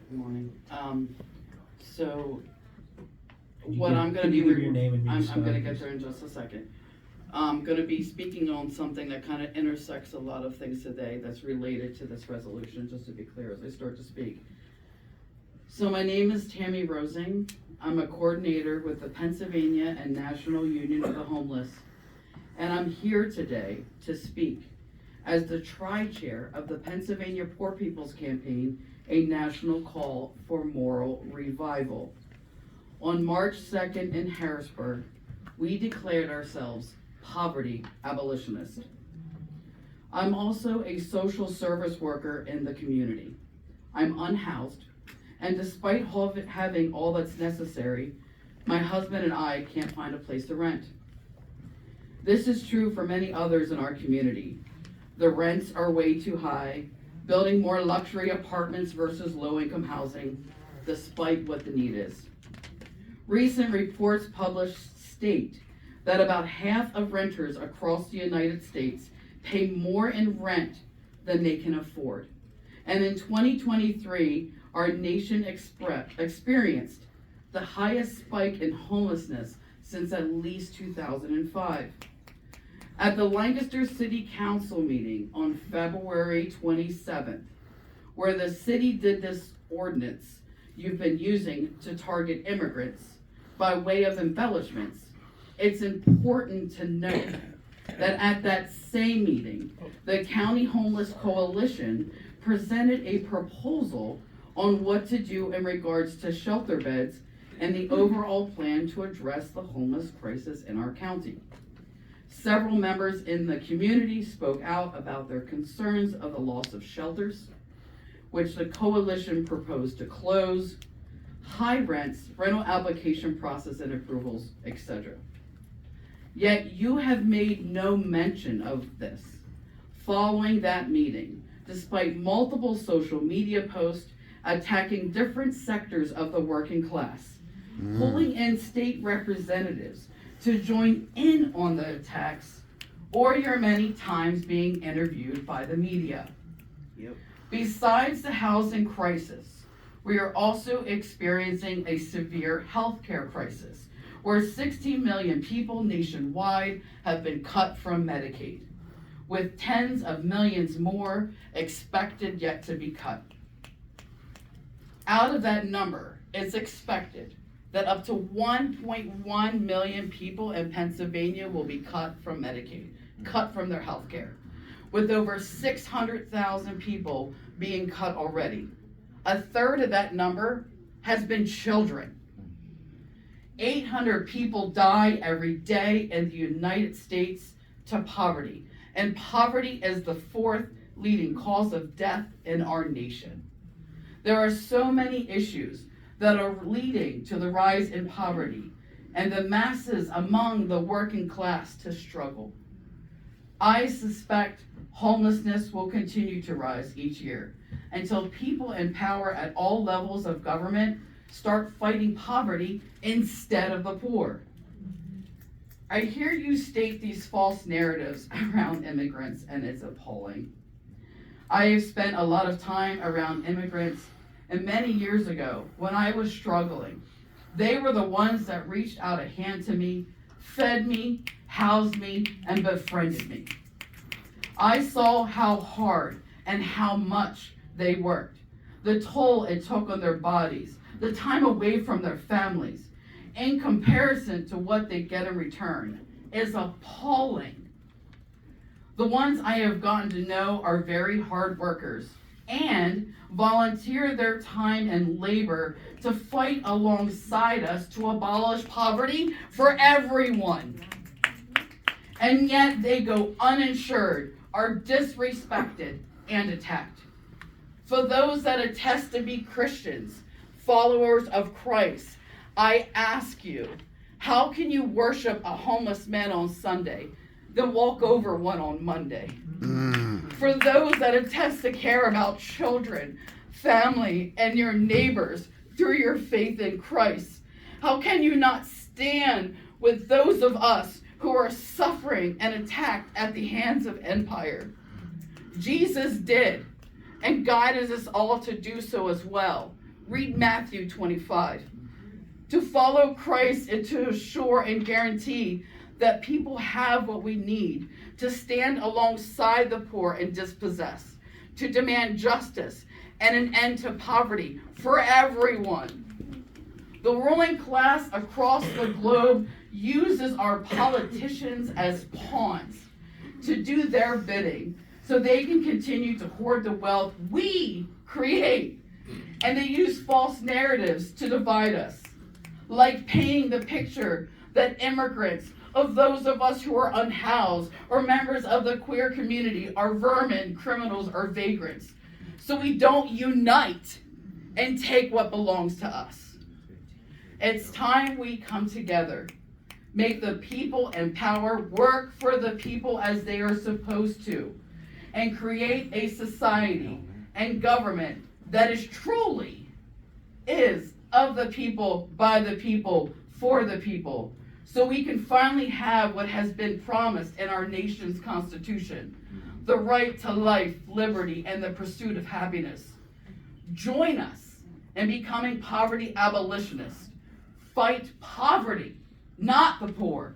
Good morning. So Can you what give- I'm gonna can be, you give your name and I'm spelling, gonna get please? there in just a second. I'm gonna be speaking on something that kind of intersects a lot of things today that's related to this resolution, just to be clear as I start to speak. So my name is Tammy Rosing. I'm a coordinator with the Pennsylvania and National Union of the Homeless. And I'm here today to speak as the tri-chair of the Pennsylvania Poor People's Campaign, a national call for moral revival. On March 2nd in Harrisburg, we declared ourselves poverty abolitionists. I'm also a social service worker in the community. I'm unhoused, and despite having all that's necessary, my husband and I can't find a place to rent. This is true for many others in our community. The rents are way too high, building more luxury apartments versus low-income housing, despite what the need is. Recent reports published state that about half of renters across the United States pay more in rent than they can afford. And in 2023, our nation experienced the highest spike in homelessness since at least 2005. At the Lancaster City Council meeting on February 27th, where the city did this ordinance you've been using to target immigrants by way of embellishments, it's important to note that at that same meeting, the County Homeless Coalition presented a proposal on what to do in regards to shelter beds and the overall plan to address the homeless crisis in our county. Several members in the community spoke out about their concerns of the loss of shelters, which the coalition proposed to close, high rents, rental application process and approvals, etc. Yet you have made no mention of this. Following that meeting, despite multiple social media posts attacking different sectors of the working class, pulling in state representatives to join in on the attacks, or your many times being interviewed by the media. Yep. Besides the housing crisis, we are also experiencing a severe healthcare crisis, where 16 million people nationwide have been cut from Medicaid, with tens of millions more expected yet to be cut. Out of that number, it's expected that up to 1.1 million people in Pennsylvania will be cut from Medicaid, cut from their health care, with over 600,000 people being cut already. A third of that number has been children. 800 people die every day in the United States to poverty, and poverty is the fourth leading cause of death in our nation. There are so many issues that are leading to the rise in poverty and the masses among the working class to struggle. I suspect homelessness will continue to rise each year until people in power at all levels of government start fighting poverty instead of the poor. I hear you state these false narratives around immigrants, and it's appalling. I have spent a lot of time around immigrants, and many years ago, when I was struggling, they were the ones that reached out a hand to me, fed me, housed me, and befriended me. I saw how hard and how much they worked, the toll it took on their bodies, the time away from their families, in comparison to what they get in return, is appalling. The ones I have gotten to know are very hard workers and volunteer their time and labor to fight alongside us to abolish poverty for everyone. And yet they go uninsured, are disrespected, and attacked. For those that attest to be Christians, followers of Christ, I ask you, how can you worship a homeless man on Sunday, then walk over one on Monday? For those that attest to care about children, family, and your neighbors through your faith in Christ, how can you not stand with those of us who are suffering and attacked at the hands of empire? Jesus did, and guided us all to do so as well, Read Matthew 25. To follow Christ and to assure and guarantee that people have what we need, to stand alongside the poor and dispossessed, to demand justice and an end to poverty for everyone. The ruling class across the globe uses our politicians as pawns to do their bidding so they can continue to hoard the wealth we create. And they use false narratives to divide us, like painting the picture that immigrants, of those of us who are unhoused or members of the queer community, are vermin, criminals, or vagrants. So we don't unite and take what belongs to us. It's time we come together, make the people in power work for the people as they are supposed to, and create a society and government that is truly is of the people, by the people, for the people, so we can finally have what has been promised in our nation's Constitution, the right to life, liberty, and the pursuit of happiness. Join us in becoming poverty abolitionists. Fight poverty, not the poor.